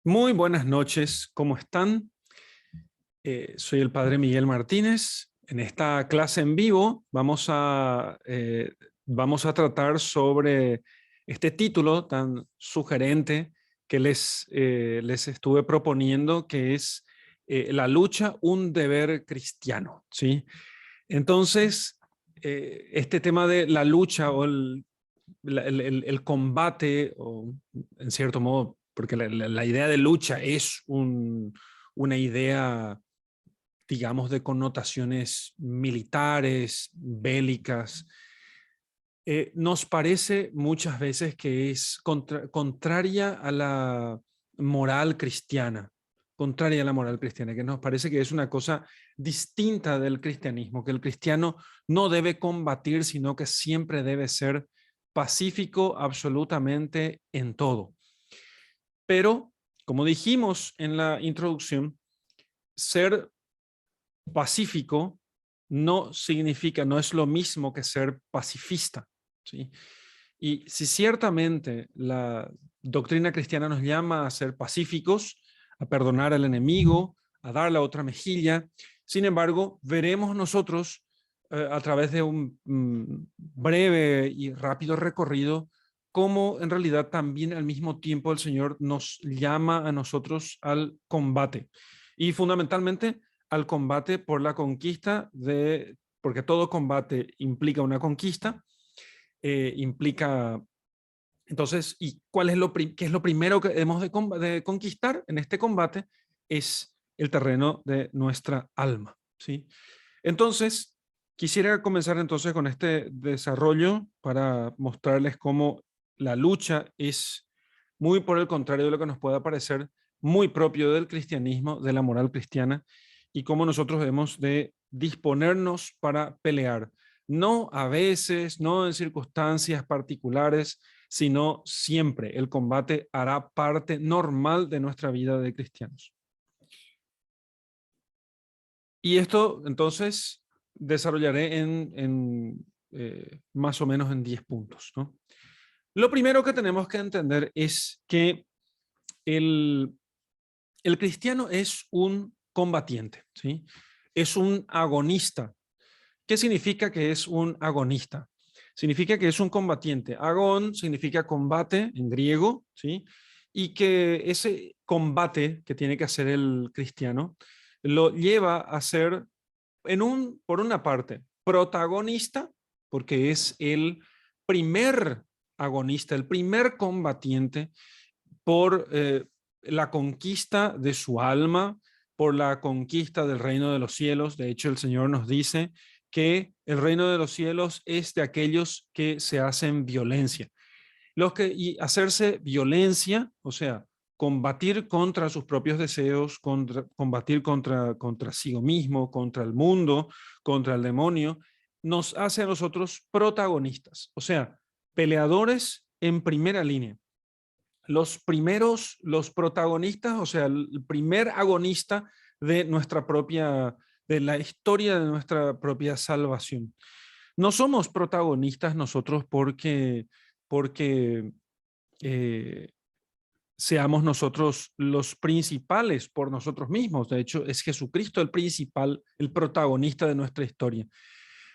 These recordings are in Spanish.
Muy buenas noches, ¿cómo están? Soy el padre Miguel Martínez. En esta clase en vivo vamos a tratar sobre este título tan sugerente que les estuve proponiendo, que es La lucha, un deber cristiano, ¿sí? Entonces, este tema de la lucha o el combate, o en cierto modo, porque la idea de lucha es una idea, digamos, de connotaciones militares, bélicas, nos parece muchas veces que es contraria a la moral cristiana, contraria a la moral cristiana, que nos parece que es una cosa distinta del cristianismo, que el cristiano no debe combatir, sino que siempre debe ser pacífico absolutamente en todo. Pero, como dijimos en la introducción, ser pacífico no significa, no es lo mismo que ser pacifista, ¿sí? Y si ciertamente la doctrina cristiana nos llama a ser pacíficos, a perdonar al enemigo, a dar la otra mejilla, sin embargo, veremos nosotros a través de un breve y rápido recorrido cómo en realidad también al mismo tiempo el Señor nos llama a nosotros al combate. Y fundamentalmente al combate por la conquista porque todo combate implica una conquista, implica, entonces, ¿y cuál es qué es lo primero que debemos de conquistar en este combate? Es el terreno de nuestra alma, ¿sí? Entonces, quisiera comenzar entonces con este desarrollo para mostrarles cómo la lucha es muy por el contrario de lo que nos pueda parecer, muy propio del cristianismo, de la moral cristiana, y cómo nosotros debemos de disponernos para pelear. No a veces, no en circunstancias particulares, sino siempre. El combate hará parte normal de nuestra vida de cristianos. Y esto, entonces, desarrollaré más o menos en 10 puntos, ¿no? Lo primero que tenemos que entender es que el, el cristiano es un combatiente, ¿sí? Es un agonista. ¿Qué significa que es un agonista? Significa que es un combatiente. Agón significa combate en griego, ¿sí? Y que ese combate que tiene que hacer el cristiano lo lleva a ser, por una parte, protagonista, porque es el primer agonista, el primer combatiente por la conquista de su alma, por la conquista del reino de los cielos. De hecho, el Señor nos dice que el reino de los cielos es de aquellos que se hacen violencia. Y hacerse violencia, o sea, combatir contra sus propios deseos, combatir contra sí mismo, contra el mundo, contra el demonio, nos hace a nosotros protagonistas, o sea, peleadores en primera línea. Los protagonistas, o sea, el primer agonista de de la historia de nuestra propia salvación. No somos protagonistas nosotros porque eh, seamos nosotros los principales por nosotros mismos. De hecho, es Jesucristo el principal, el protagonista de nuestra historia.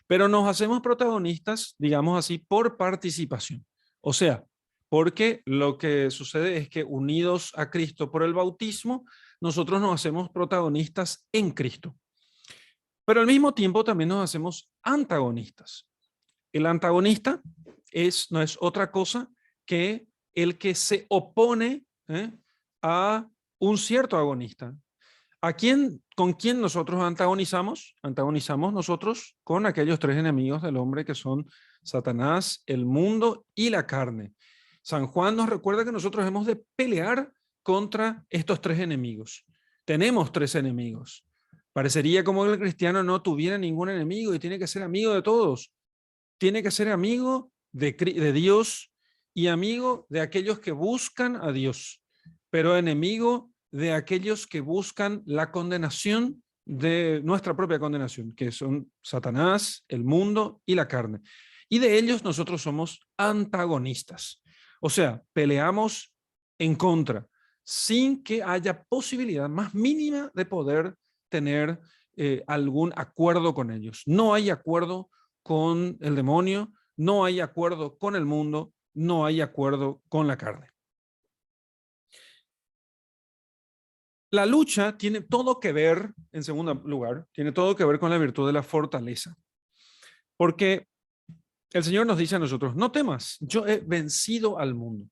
Pero nos hacemos protagonistas, digamos así, por participación. O sea, porque lo que sucede es que unidos a Cristo por el bautismo, nosotros nos hacemos protagonistas en Cristo. Pero al mismo tiempo también nos hacemos antagonistas. El antagonista no es otra cosa que el que se opone a un cierto agonista. ¿Con quién nosotros antagonizamos? Antagonizamos nosotros con aquellos tres enemigos del hombre que son Satanás, el mundo y la carne. San Juan nos recuerda que nosotros hemos de pelear contra estos tres enemigos. Tenemos tres enemigos. Parecería como que el cristiano no tuviera ningún enemigo y tiene que ser amigo de todos. Tiene que ser amigo de Dios y amigo de aquellos que buscan a Dios, pero enemigo de aquellos que buscan la condenación de nuestra propia condenación, que son Satanás, el mundo y la carne. Y de ellos nosotros somos antagonistas. O sea, peleamos en contra. sin que haya posibilidad más mínima de poder tener algún acuerdo con ellos. No hay acuerdo con el demonio, no hay acuerdo con el mundo, no hay acuerdo con la carne. La lucha tiene todo que ver, en segundo lugar, tiene todo que ver con la virtud de la fortaleza. Porque el Señor nos dice a nosotros, no temas, yo he vencido al mundo.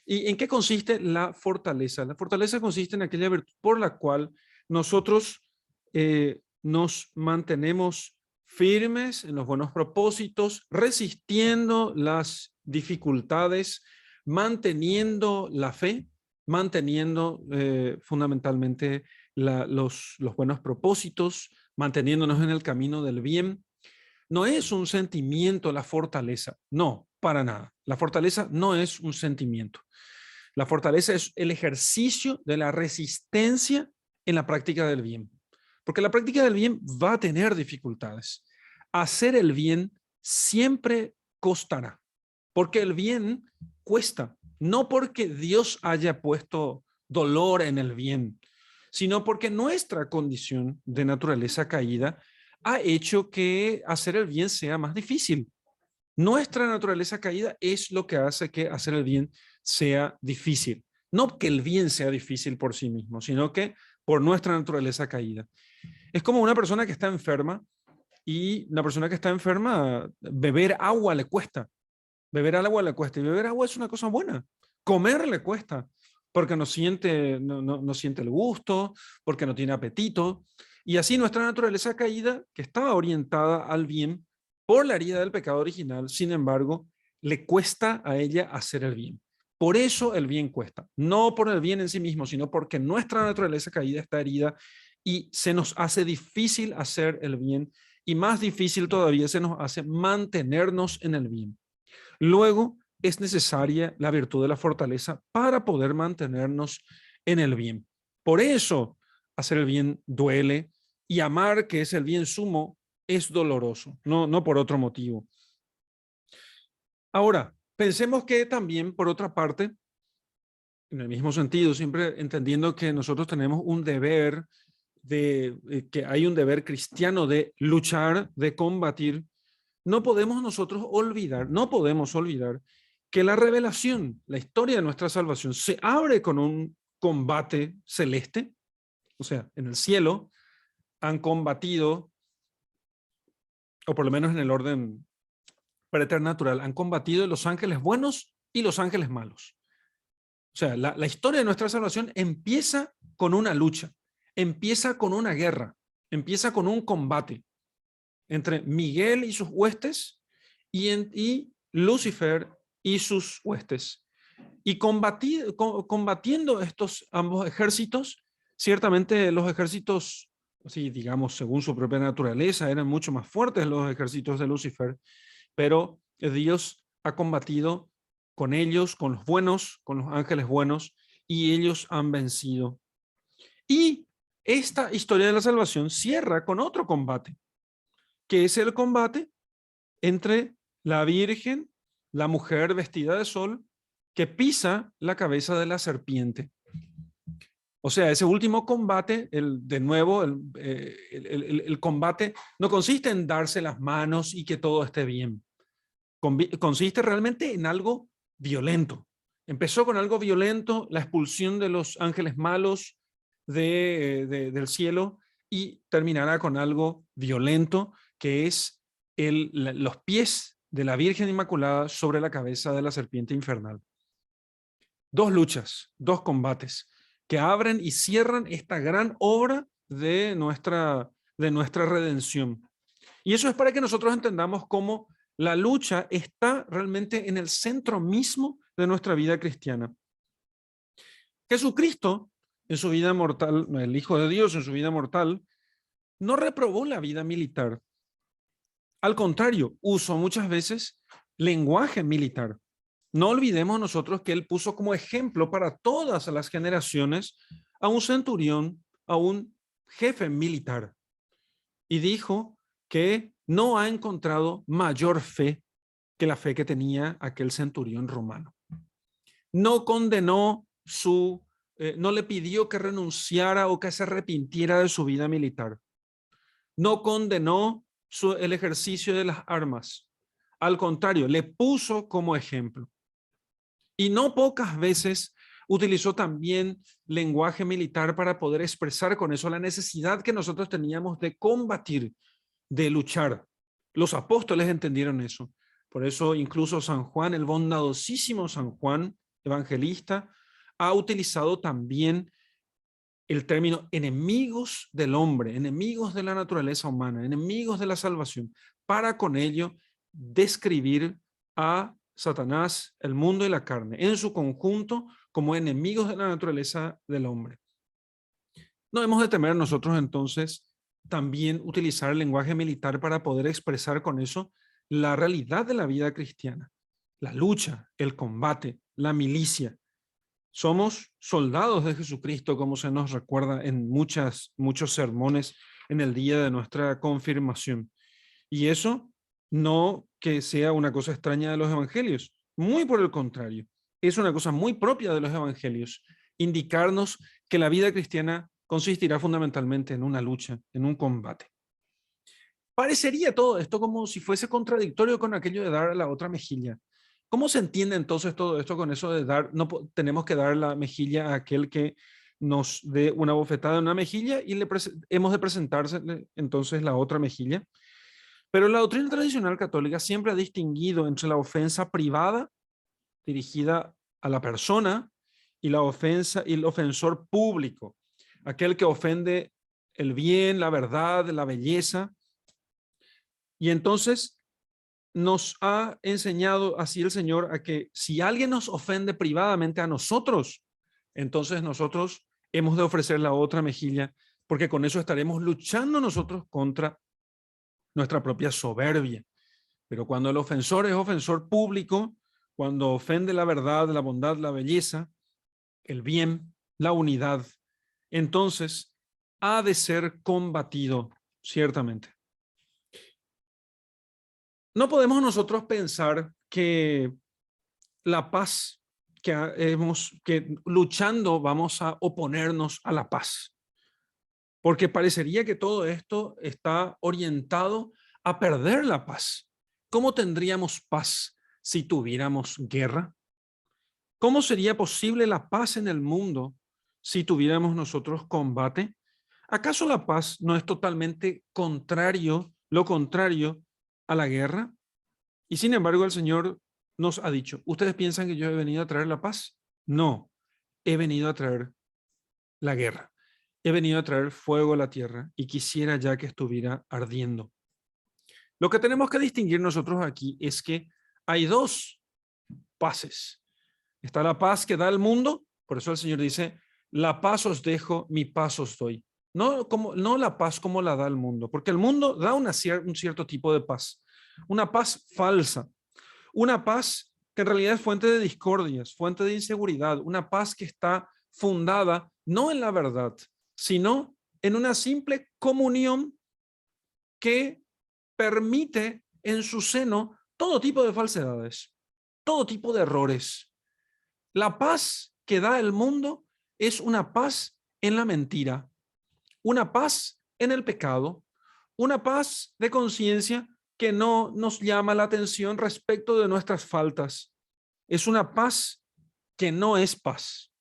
¿Y en qué consiste la fortaleza? La fortaleza consiste en aquella virtud por la cual nosotros nos mantenemos firmes en los buenos propósitos, resistiendo las dificultades, manteniendo la fe, manteniendo fundamentalmente los buenos propósitos, manteniéndonos en el camino del bien. No es un sentimiento la fortaleza, no, para nada. La fortaleza no es un sentimiento. La fortaleza es el ejercicio de la resistencia en la práctica del bien. Porque la práctica del bien va a tener dificultades. Hacer el bien siempre costará. Porque el bien cuesta. No porque Dios haya puesto dolor en el bien, sino porque nuestra condición de naturaleza caída ha hecho que hacer el bien sea más difícil. Nuestra naturaleza caída es lo que hace que hacer el bien sea difícil. No que el bien sea difícil por sí mismo, sino que por nuestra naturaleza caída. Es como una persona que está enferma y una persona que está enferma, beber agua le cuesta. Beber agua le cuesta y beber agua es una cosa buena. Comer le cuesta porque no siente el gusto, porque no tiene apetito. Y así nuestra naturaleza caída, que estaba orientada al bien por la herida del pecado original, sin embargo, le cuesta a ella hacer el bien. Por eso el bien cuesta, no por el bien en sí mismo, sino porque nuestra naturaleza caída está herida y se nos hace difícil hacer el bien y más difícil todavía se nos hace mantenernos en el bien. Luego es necesaria la virtud de la fortaleza para poder mantenernos en el bien. Por eso hacer el bien duele y amar, que es el bien sumo, es doloroso, no por otro motivo. Ahora, pensemos que también, por otra parte, en el mismo sentido, siempre entendiendo que nosotros tenemos un deber que hay un deber cristiano de luchar, de combatir, no podemos olvidar que la revelación, la historia de nuestra salvación, se abre con un combate celeste. O sea, en el cielo han combatido, o por lo menos en el orden preternatural, han combatido los ángeles buenos y los ángeles malos. O sea, la historia de nuestra salvación empieza con una lucha, empieza con una guerra, empieza con un combate entre Miguel y sus huestes y Lucifer y sus huestes. Y combatiendo estos ambos ejércitos, ciertamente los ejércitos, sí, digamos, según su propia naturaleza, eran mucho más fuertes los ejércitos de Lucifer, pero Dios ha combatido con ellos, con los buenos, con los ángeles buenos, y ellos han vencido. Y esta historia de la salvación cierra con otro combate, que es el combate entre la Virgen, la mujer vestida de sol, que pisa la cabeza de la serpiente. O sea, ese último combate, de nuevo, el combate no consiste en darse las manos y que todo esté bien. Consiste realmente en algo violento. Empezó con algo violento, la expulsión de los ángeles malos del cielo, y terminará con algo violento, que es los pies de la Virgen Inmaculada sobre la cabeza de la serpiente infernal. Dos luchas, dos combates que abren y cierran esta gran obra de nuestra redención. Y eso es para que nosotros entendamos cómo la lucha está realmente en el centro mismo de nuestra vida cristiana. Jesucristo, en su vida mortal, el Hijo de Dios en su vida mortal, no reprobó la vida militar. Al contrario, usó muchas veces lenguaje militar. No olvidemos nosotros que él puso como ejemplo para todas las generaciones a un centurión, a un jefe militar. Y dijo que no ha encontrado mayor fe que la fe que tenía aquel centurión romano. No condenó su no le pidió que renunciara o que se arrepintiera de su vida militar. No condenó el ejercicio de las armas. Al contrario, le puso como ejemplo. Y no pocas veces utilizó también lenguaje militar para poder expresar con eso la necesidad que nosotros teníamos de combatir, de luchar. Los apóstoles entendieron eso. Por eso incluso San Juan, el bondadosísimo San Juan, evangelista, ha utilizado también el término enemigos del hombre, enemigos de la naturaleza humana, enemigos de la salvación, para con ello describir a Satanás, el mundo y la carne, en su conjunto, como enemigos de la naturaleza del hombre. No hemos de temer nosotros entonces también utilizar el lenguaje militar para poder expresar con eso la realidad de la vida cristiana, la lucha, el combate, la milicia. Somos soldados de Jesucristo, como se nos recuerda en muchos sermones en el día de nuestra confirmación. Y eso no que sea una cosa extraña de los evangelios, muy por el contrario, es una cosa muy propia de los evangelios, indicarnos que la vida cristiana consistirá fundamentalmente en una lucha, en un combate. Parecería todo esto como si fuese contradictorio con aquello de dar a la otra mejilla. ¿Cómo se entiende entonces todo esto con eso de dar, no tenemos que dar la mejilla a aquel que nos dé una bofetada en una mejilla y hemos de presentarse entonces la otra mejilla? Pero la doctrina tradicional católica siempre ha distinguido entre la ofensa privada dirigida a la persona y la ofensa y el ofensor público, aquel que ofende el bien, la verdad, la belleza. Y entonces nos ha enseñado así el Señor a que si alguien nos ofende privadamente a nosotros, entonces nosotros hemos de ofrecer la otra mejilla, porque con eso estaremos luchando nosotros contra nuestra propia soberbia. Pero cuando el ofensor es ofensor público, cuando ofende la verdad, la bondad, la belleza, el bien, la unidad, entonces ha de ser combatido, ciertamente. No podemos nosotros pensar que la paz, que luchando vamos a oponernos a la paz, porque parecería que todo esto está orientado a perder la paz. ¿Cómo tendríamos paz si tuviéramos guerra? ¿Cómo sería posible la paz en el mundo si tuviéramos nosotros combate? ¿Acaso la paz no es totalmente lo contrario a la guerra? Y sin embargo el Señor nos ha dicho, ¿ustedes piensan que yo he venido a traer la paz? No, he venido a traer la guerra. He venido a traer fuego a la tierra y quisiera ya que estuviera ardiendo. Lo que tenemos que distinguir nosotros aquí es que hay dos paces. Está la paz que da el mundo, por eso el Señor dice, la paz os dejo, mi paz os doy. No la paz como la da el mundo, porque el mundo da un cierto tipo de paz, una paz falsa, una paz que en realidad es fuente de discordias, fuente de inseguridad, una paz que está fundada no en la verdad, sino en una simple comunión que permite en su seno todo tipo de falsedades, todo tipo de errores. La paz que da el mundo es una paz en la mentira, una paz en el pecado, una paz de conciencia que no nos llama la atención respecto de nuestras faltas. Es una paz que no es paz.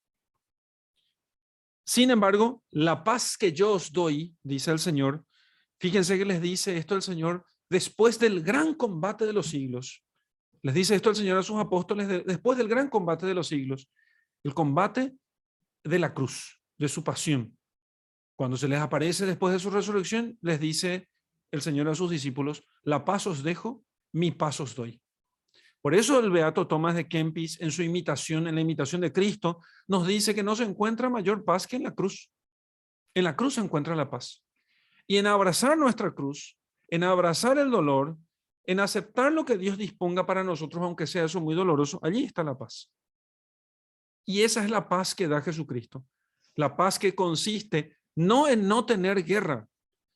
Sin embargo, la paz que yo os doy, dice el Señor, fíjense que les dice esto el Señor después del gran combate de los siglos. Les dice esto el Señor a sus apóstoles después del gran combate de los siglos, el combate de la cruz, de su pasión. Cuando se les aparece después de su resurrección, les dice el Señor a sus discípulos, la paz os dejo, mi paz os doy. Por eso el beato Tomás de Kempis, en su imitación, en la imitación de Cristo, nos dice que no se encuentra mayor paz que en la cruz. En la cruz se encuentra la paz. Y en abrazar nuestra cruz, en abrazar el dolor, en aceptar lo que Dios disponga para nosotros, aunque sea eso muy doloroso, allí está la paz. Y esa es la paz que da Jesucristo. La paz que consiste no en no tener guerra,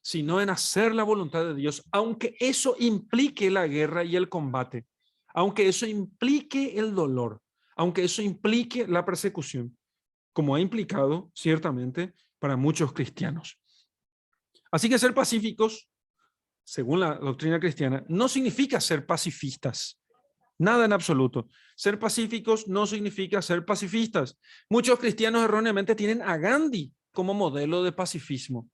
sino en hacer la voluntad de Dios, aunque eso implique la guerra y el combate, aunque eso implique el dolor, aunque eso implique la persecución. como ha implicado ciertamente para muchos cristianos. Así que ser pacíficos, según la doctrina cristiana, no significa ser pacifistas. Nada en absoluto. Ser pacíficos no significa ser pacifistas. Muchos cristianos erróneamente tienen a Gandhi como modelo de pacifismo.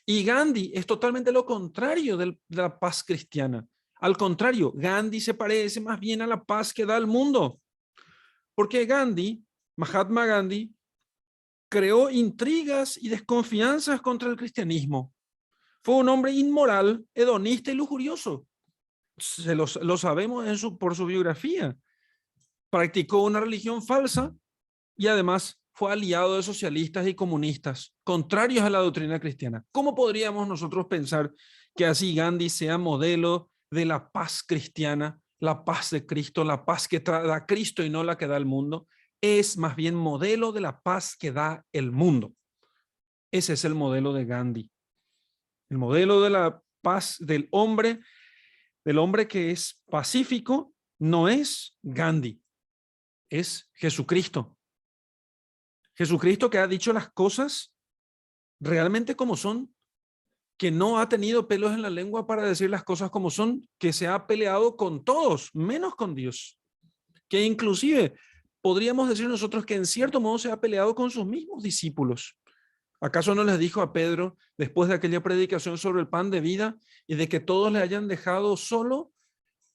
Y Gandhi es totalmente lo contrario de la paz cristiana. Al contrario, Gandhi se parece más bien a la paz que da el mundo. Porque Gandhi, Mahatma Gandhi, creó intrigas y desconfianzas contra el cristianismo. Fue un hombre inmoral, hedonista y lujurioso. Lo sabemos por su biografía. Practicó una religión falsa y además fue aliado de socialistas y comunistas, contrarios a la doctrina cristiana. ¿Cómo podríamos nosotros pensar que así Gandhi sea modelo de la paz cristiana, la paz de Cristo, la paz que da Cristo y no la que da el mundo? Es más bien modelo de la paz que da el mundo. Ese es el modelo de Gandhi. El modelo de la paz del hombre que es pacífico, no es Gandhi, es Jesucristo. Jesucristo que ha dicho las cosas realmente como son, que no ha tenido pelos en la lengua para decir las cosas como son, que se ha peleado con todos, menos con Dios, que inclusive podríamos decir nosotros que en cierto modo se ha peleado con sus mismos discípulos. ¿Acaso no les dijo a Pedro, después de aquella predicación sobre el pan de vida y de que todos le hayan dejado solo,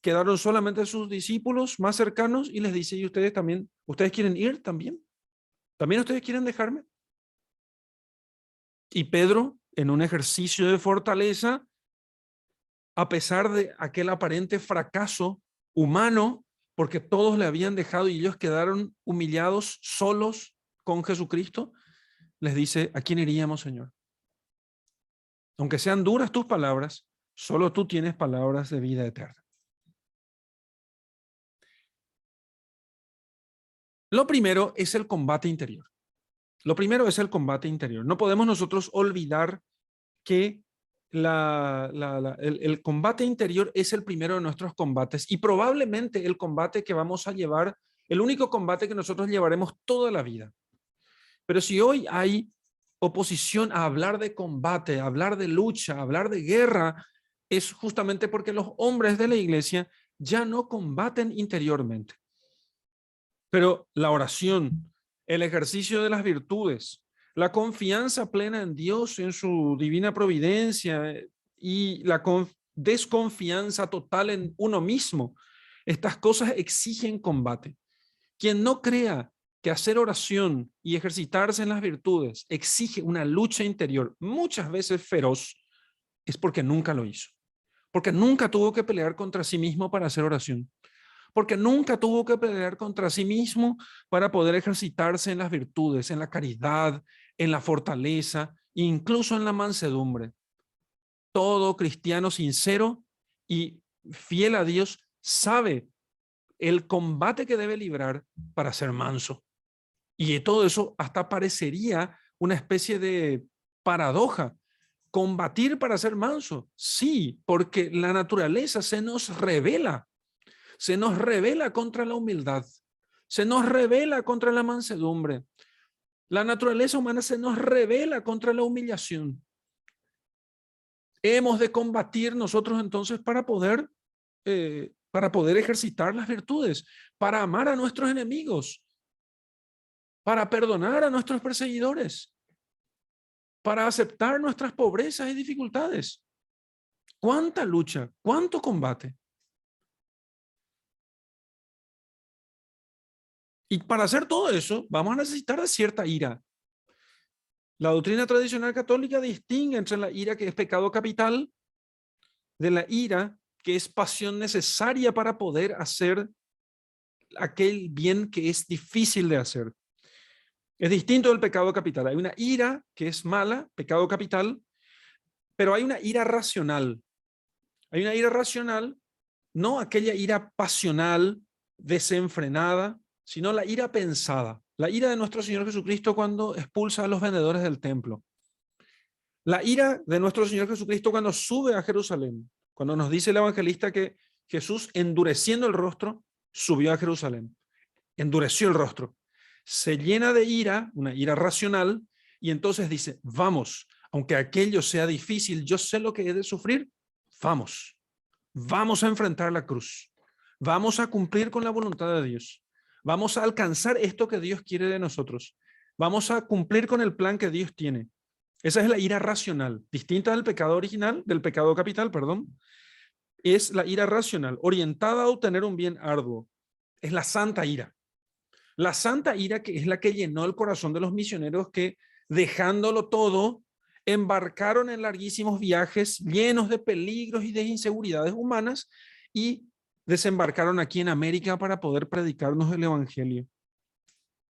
quedaron solamente sus discípulos más cercanos y les dice, ¿y ustedes también? ¿Ustedes quieren ir también? ¿También ustedes quieren dejarme? Y Pedro, en un ejercicio de fortaleza, a pesar de aquel aparente fracaso humano, porque todos le habían dejado y ellos quedaron humillados, solos con Jesucristo, les dice, ¿a quién iríamos, Señor? Aunque sean duras tus palabras, solo tú tienes palabras de vida eterna. Lo primero es el combate interior. Lo primero es el combate interior. No podemos nosotros olvidar que el combate interior es el primero de nuestros combates y probablemente el combate que vamos a llevar, el único combate que nosotros llevaremos toda la vida. Pero si hoy hay oposición a hablar de combate, a hablar de lucha, a hablar de guerra, es justamente porque los hombres de la iglesia ya no combaten interiormente. Pero la oración, el ejercicio de las virtudes, la confianza plena en Dios, en su divina providencia y la desconfianza total en uno mismo, estas cosas exigen combate. Quien no crea que hacer oración y ejercitarse en las virtudes exige una lucha interior, muchas veces feroz, es porque nunca lo hizo. Porque nunca tuvo que pelear contra sí mismo para hacer oración. Porque nunca tuvo que pelear contra sí mismo para poder ejercitarse en las virtudes, en la caridad, en la fortaleza, incluso en la mansedumbre. Todo cristiano sincero y fiel a Dios sabe el combate que debe librar para ser manso. Y todo eso hasta parecería una especie de paradoja. Combatir para ser manso, sí, porque la naturaleza se nos revela contra la humildad, se nos revela contra la mansedumbre. La naturaleza humana se nos revela contra la humillación. Hemos de combatir nosotros entonces para poder ejercitar las virtudes, para amar a nuestros enemigos, para perdonar a nuestros perseguidores, para aceptar nuestras pobrezas y dificultades. ¿Cuánta lucha? ¿Cuánto combate? Y para hacer todo eso, vamos a necesitar de cierta ira. La doctrina tradicional católica distingue entre la ira que es pecado capital de la ira que es pasión necesaria para poder hacer aquel bien que es difícil de hacer. Es distinto del pecado capital. Hay una ira que es mala, pecado capital, pero hay una ira racional. Hay una ira racional, no aquella ira pasional, desenfrenada, sino la ira pensada. La ira de nuestro Señor Jesucristo cuando expulsa a los vendedores del templo. La ira de nuestro Señor Jesucristo cuando sube a Jerusalén. Cuando nos dice el evangelista que Jesús, endureciendo el rostro, subió a Jerusalén. Endureció el rostro. se llena de ira, una ira racional, y entonces dice, vamos, aunque aquello sea difícil, yo sé lo que he de sufrir, vamos, vamos a enfrentar la cruz, vamos a cumplir con la voluntad de Dios, vamos a alcanzar esto que Dios quiere de nosotros, vamos a cumplir con el plan que Dios tiene. Esa es la ira racional, distinta del pecado original, del pecado capital, perdón. Es la ira racional, orientada a obtener un bien arduo. Es la santa ira. La santa ira que es la que llenó el corazón de los misioneros que, dejándolo todo, embarcaron en larguísimos viajes llenos de peligros y de inseguridades humanas y desembarcaron aquí en América para poder predicarnos el evangelio.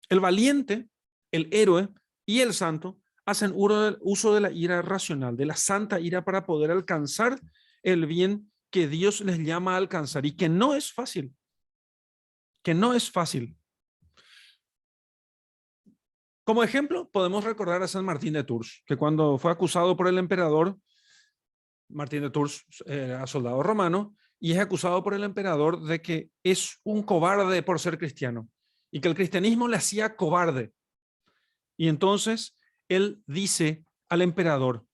El valiente, el héroe y el santo hacen uso de la ira racional, de la santa ira, para poder alcanzar el bien que Dios les llama a alcanzar y que no es fácil, que no es fácil. Como ejemplo, podemos recordar a San Martín de Tours, que cuando fue acusado por el emperador, Martín de Tours era soldado romano, y es acusado por el emperador de que es un cobarde por ser cristiano, y que el cristianismo le hacía cobarde. Y entonces él dice al emperador,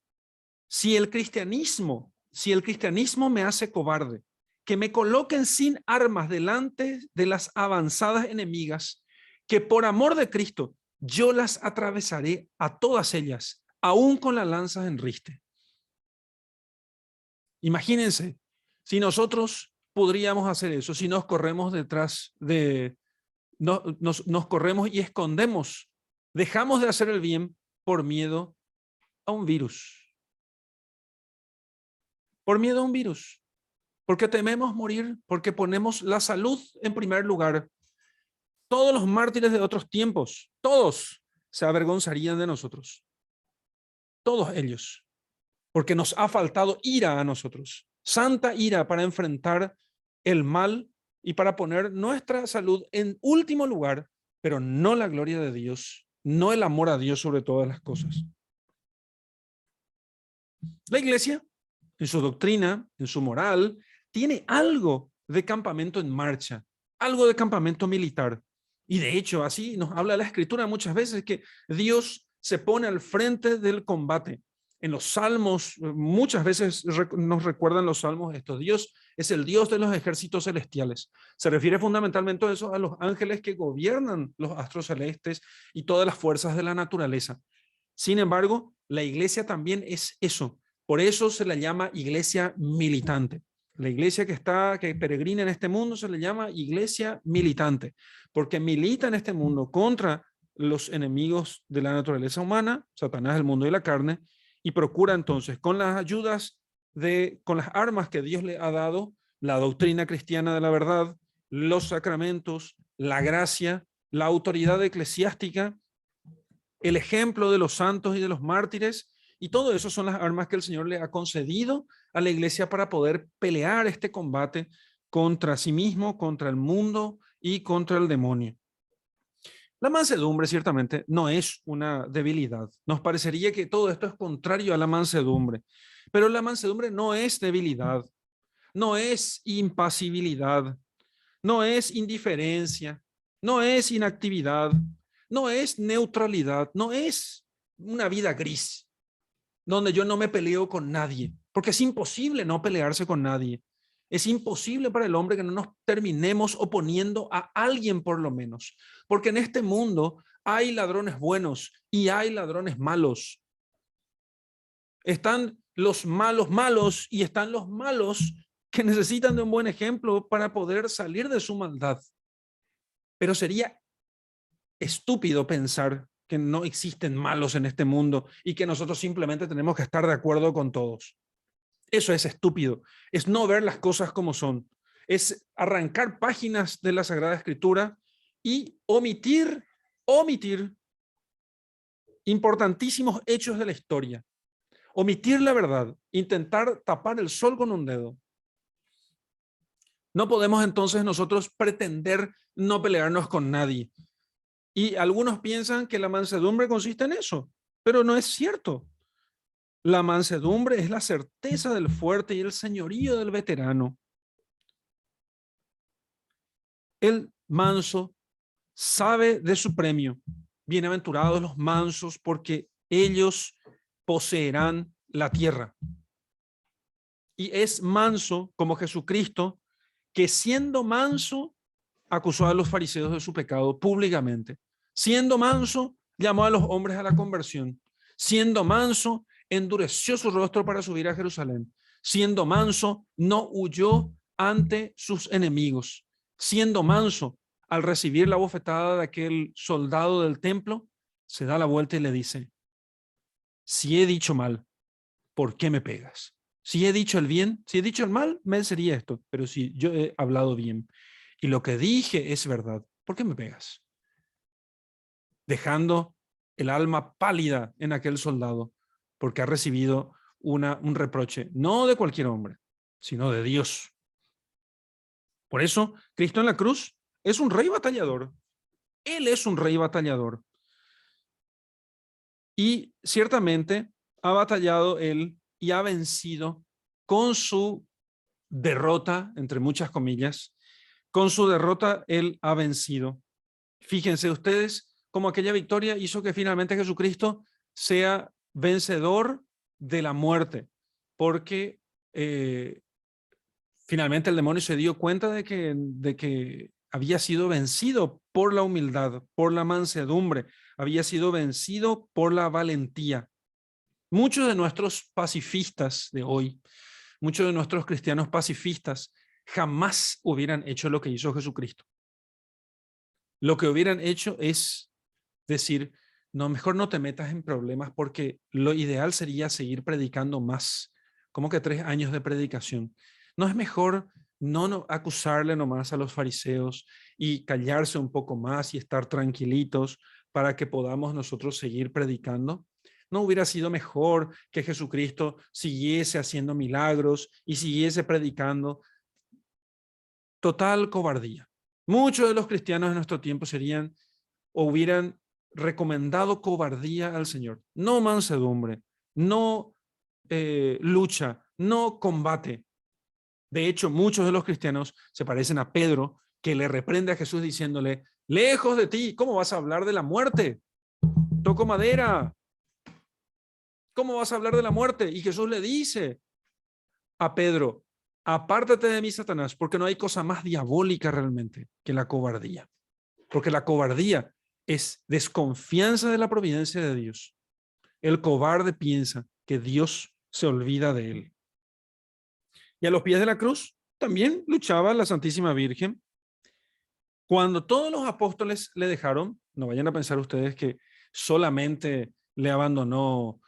si el cristianismo me hace cobarde, que me coloquen sin armas delante de las avanzadas enemigas, que por amor de Cristo yo las atravesaré a todas ellas, aún con la lanza en riste. Imagínense, si nosotros podríamos hacer eso, si nos corremos detrás de, nos corremos y escondemos, dejamos de hacer el bien por miedo a un virus. Por miedo a un virus, porque tememos morir, porque ponemos la salud en primer lugar. Todos los mártires de otros tiempos, todos se avergonzarían de nosotros. Todos ellos, porque nos ha faltado ira a nosotros, santa ira para enfrentar el mal y para poner nuestra salud en último lugar, pero no la gloria de Dios, no el amor a Dios sobre todas las cosas. La iglesia, en su doctrina, en su moral, tiene algo de campamento en marcha, algo de campamento militar. Y de hecho, así nos habla la Escritura muchas veces, que Dios se pone al frente del combate. En los salmos, muchas veces nos recuerdan los salmos esto: Dios es el Dios de los ejércitos celestiales. Se refiere fundamentalmente a eso, a los ángeles que gobiernan los astros celestes y todas las fuerzas de la naturaleza. Sin embargo, la iglesia también es eso. Por eso se la llama iglesia militante. La iglesia que peregrina en este mundo se le llama iglesia militante, porque milita en este mundo contra los enemigos de la naturaleza humana, Satanás, el mundo y la carne, y procura entonces, con las ayudas con las armas que Dios le ha dado, la doctrina cristiana de la verdad, los sacramentos, la gracia, la autoridad eclesiástica, el ejemplo de los santos y de los mártires, y todo eso son las armas que el Señor le ha concedido a la iglesia para poder pelear este combate contra sí mismo, contra el mundo y contra el demonio. La mansedumbre ciertamente no es una debilidad. Nos parecería que todo esto es contrario a la mansedumbre, pero la mansedumbre no es debilidad, no es impasibilidad, no es indiferencia, no es inactividad, no es neutralidad, no es una vida gris, donde yo no me peleo con nadie, porque es imposible no pelearse con nadie. Es imposible para el hombre que no nos terminemos oponiendo a alguien por lo menos, porque en este mundo hay ladrones buenos y hay ladrones malos. Están los malos malos y están los malos que necesitan de un buen ejemplo para poder salir de su maldad. Pero sería estúpido pensar que no existen malos en este mundo y que nosotros simplemente tenemos que estar de acuerdo con todos. Eso es estúpido, es no ver las cosas como son, es arrancar páginas de la Sagrada Escritura y omitir importantísimos hechos de la historia, omitir la verdad, intentar tapar el sol con un dedo. No podemos entonces nosotros pretender no pelearnos con nadie. Y algunos piensan que la mansedumbre consiste en eso, pero no es cierto. La mansedumbre es la certeza del fuerte y el señorío del veterano. El manso sabe de su premio. Bienaventurados los mansos, porque ellos poseerán la tierra. Y es manso como Jesucristo, que siendo manso acusó a los fariseos de su pecado públicamente. Siendo manso, llamó a los hombres a la conversión. Siendo manso, endureció su rostro para subir a Jerusalén. Siendo manso, no huyó ante sus enemigos. Siendo manso, al recibir la bofetada de aquel soldado del templo, se da la vuelta y le dice: si he dicho mal, ¿por qué me pegas? Si he dicho el bien, si he dicho el mal, me sería esto. Pero si yo he hablado bien y lo que dije es verdad, ¿por qué me pegas? Dejando el alma pálida en aquel soldado, porque ha recibido un reproche, no de cualquier hombre, sino de Dios. Por eso, Cristo en la cruz es un rey batallador. Él es un rey batallador. Y ciertamente ha batallado él y ha vencido con su derrota, entre muchas comillas. Con su derrota él ha vencido. Fíjense ustedes cómo aquella victoria hizo que finalmente Jesucristo sea vencedor de la muerte, porque finalmente el demonio se dio cuenta de que había sido vencido por la humildad, por la mansedumbre, había sido vencido por la valentía. Muchos de nuestros pacifistas de hoy, muchos de nuestros cristianos pacifistas, jamás hubieran hecho lo que hizo Jesucristo. Lo que hubieran hecho es decir: no, mejor no te metas en problemas, porque lo ideal sería seguir predicando más, como que 3 años de predicación. ¿No es mejor no acusarle nomás a los fariseos y callarse un poco más y estar tranquilitos para que podamos nosotros seguir predicando? ¿No hubiera sido mejor que Jesucristo siguiese haciendo milagros y siguiese predicando? Total cobardía. Muchos de los cristianos de nuestro tiempo serían o hubieran recomendado cobardía al Señor, no mansedumbre, no lucha, no combate. De hecho, muchos de los cristianos se parecen a Pedro, que le reprende a Jesús diciéndole: lejos de ti, ¿cómo vas a hablar de la muerte? Toco madera. ¿Cómo vas a hablar de la muerte? Y Jesús le dice a Pedro: apártate de mí, Satanás, porque no hay cosa más diabólica realmente que la cobardía. Porque la cobardía es desconfianza de la providencia de Dios. El cobarde piensa que Dios se olvida de él. Y a los pies de la cruz también luchaba la Santísima Virgen. Cuando todos los apóstoles le dejaron, no vayan a pensar ustedes que solamente le abandonó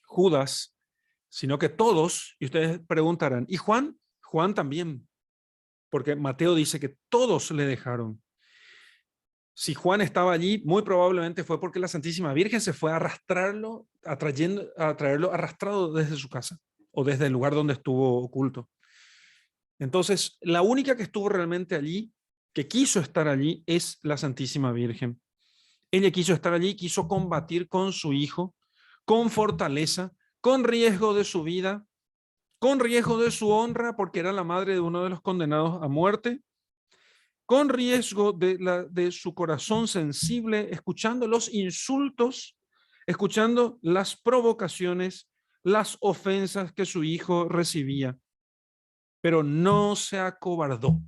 Judas, sino que todos, y ustedes preguntarán: ¿y Juan? Juan también, porque Mateo dice que todos le dejaron. Si Juan estaba allí, muy probablemente fue porque la Santísima Virgen se fue a arrastrarlo, a traerlo arrastrado desde su casa o desde el lugar donde estuvo oculto. Entonces, la única que estuvo realmente allí, que quiso estar allí, es la Santísima Virgen. Ella quiso estar allí, quiso combatir con su hijo, con fortaleza, con riesgo de su vida, con riesgo de su honra, porque era la madre de uno de los condenados a muerte, con riesgo de su corazón sensible, escuchando los insultos, escuchando las provocaciones, las ofensas que su hijo recibía. Pero no se acobardó,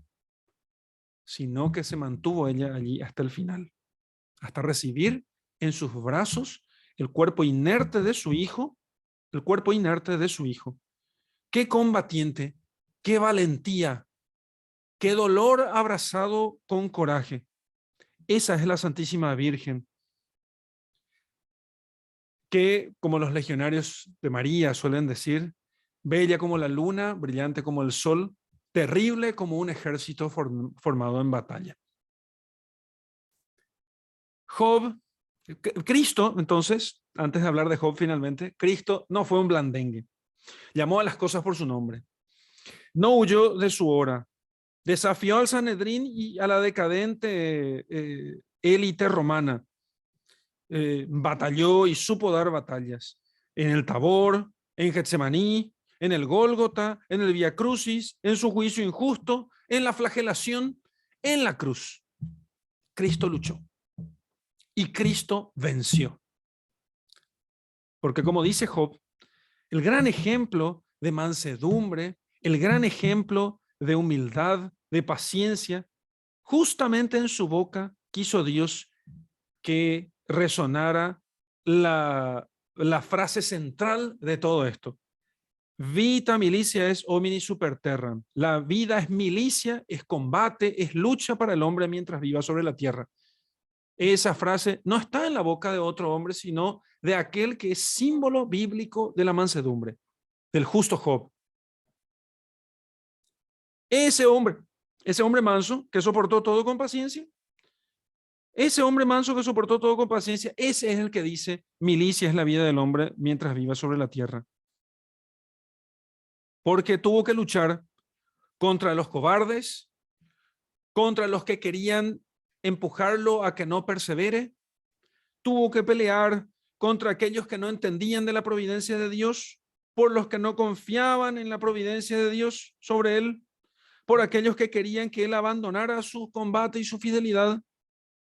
sino que se mantuvo ella allí hasta el final, hasta recibir en sus brazos el cuerpo inerte de su hijo, el cuerpo inerte de su hijo. Qué combatiente, qué valentía, qué dolor abrazado con coraje. Esa es la Santísima Virgen, que, como los legionarios de María suelen decir, bella como la luna, brillante como el sol, terrible como un ejército formado en batalla. Job, Cristo, entonces, antes de hablar de Job finalmente, Cristo no fue un blandengue. Llamó a las cosas por su nombre. No huyó de su hora. Desafió al Sanedrín y a la decadente élite romana. Batalló y supo dar batallas. En el Tabor, en Getsemaní, en el Gólgota, en el Vía Crucis, en su juicio injusto, en la flagelación, en la cruz. Cristo luchó y Cristo venció. Porque como dice Job, el gran ejemplo de mansedumbre, el gran ejemplo de humildad, de paciencia, justamente en su boca quiso Dios que resonara la frase central de todo esto. Vita milicia es homini super terram. La vida es milicia, es combate, es lucha para el hombre mientras viva sobre la tierra. Esa frase no está en la boca de otro hombre, sino de aquel que es símbolo bíblico de la mansedumbre, del justo Job. Ese hombre manso que soportó todo con paciencia, ese hombre manso que soportó todo con paciencia, ese es el que dice, milicia es la vida del hombre mientras viva sobre la tierra. Porque tuvo que luchar contra los cobardes, contra los que querían empujarlo a que no persevere, tuvo que pelear contra aquellos que no entendían de la providencia de Dios, por los que no confiaban en la providencia de Dios sobre él, por aquellos que querían que él abandonara su combate y su fidelidad.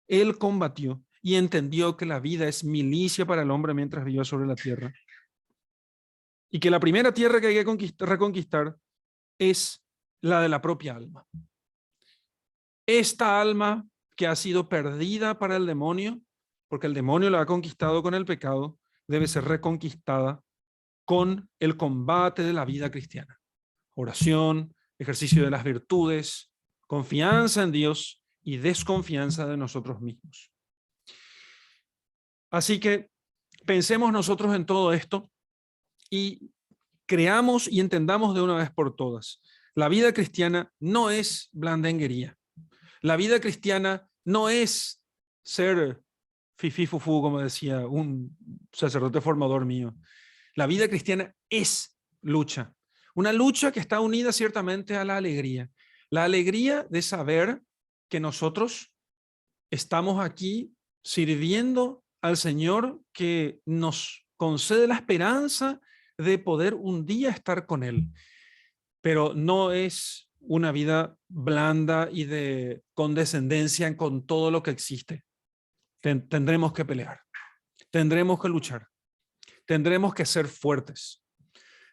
Él combatió y entendió que la vida es milicia para el hombre mientras viva sobre la tierra. Y que la primera tierra que hay que reconquistar es la de la propia alma. Esta alma que ha sido perdida para el demonio, porque el demonio la ha conquistado con el pecado, debe ser reconquistada con el combate de la vida cristiana. Oración, ejercicio de las virtudes, confianza en Dios y desconfianza de nosotros mismos. Así que pensemos nosotros en todo esto y creamos y entendamos de una vez por todas. La vida cristiana no es blandenguería. La vida cristiana no es ser fifí fufú, como decía un sacerdote formador mío. La vida cristiana es lucha. Una lucha que está unida ciertamente a la alegría. La alegría de saber que nosotros estamos aquí sirviendo al Señor que nos concede la esperanza de poder un día estar con Él. Pero no es una vida blanda y de condescendencia con todo lo que existe. Tendremos que pelear, tendremos que luchar, tendremos que ser fuertes,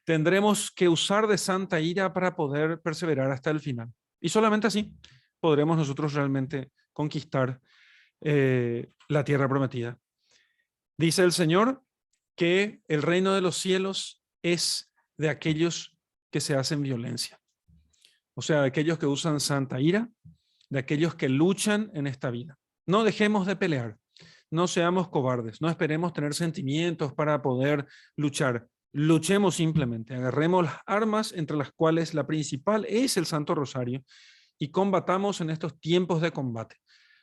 tendremos que usar de santa ira para poder perseverar hasta el final. Y solamente así podremos nosotros realmente conquistar la tierra prometida. Dice el Señor que el reino de los cielos es de aquellos que se hacen violencia. O sea, de aquellos que usan santa ira, de aquellos que luchan en esta vida. No dejemos de pelear, no seamos cobardes, no esperemos tener sentimientos para poder luchar. Luchemos simplemente, agarremos las armas entre las cuales la principal es el Santo Rosario y combatamos en estos tiempos de combate.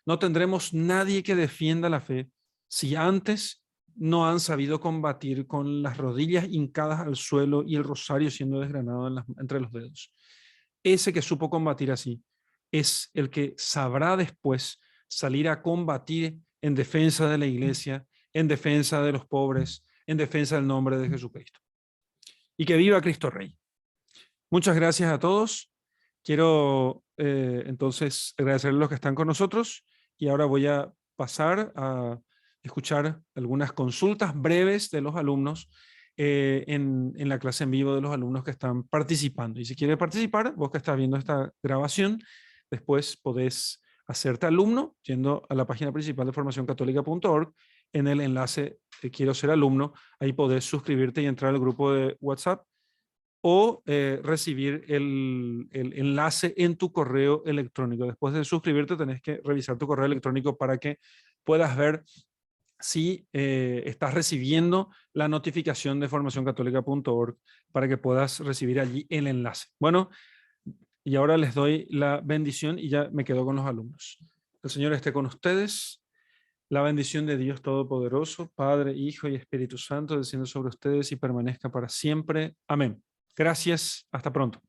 No tendremos nadie que defienda la fe si antes no han sabido combatir con las rodillas hincadas al suelo y el rosario siendo desgranado entre los dedos. Ese que supo combatir así es el que sabrá después salir a combatir en defensa de la iglesia, en defensa de los pobres, en defensa del nombre de Jesucristo. Y que viva Cristo Rey. Muchas gracias a todos. Quiero entonces agradecerles a los que están con nosotros y ahora voy a pasar a escuchar algunas consultas breves de los alumnos en la clase en vivo de los alumnos que están participando. Y si quieres participar, vos que estás viendo esta grabación, después podés hacerte alumno yendo a la página principal de formacioncatólica.org. En el enlace Quiero ser alumno, ahí podés suscribirte y entrar al grupo de WhatsApp o recibir el enlace en tu correo electrónico. Después de suscribirte tenés que revisar tu correo electrónico para que puedas ver si estás recibiendo la notificación de formacioncatólica.org para que puedas recibir allí el enlace. Bueno, y ahora les doy la bendición y ya me quedo con los alumnos. El Señor esté con ustedes. La bendición de Dios Todopoderoso, Padre, Hijo y Espíritu Santo, descienda sobre ustedes y permanezca para siempre. Amén. Gracias. Hasta pronto.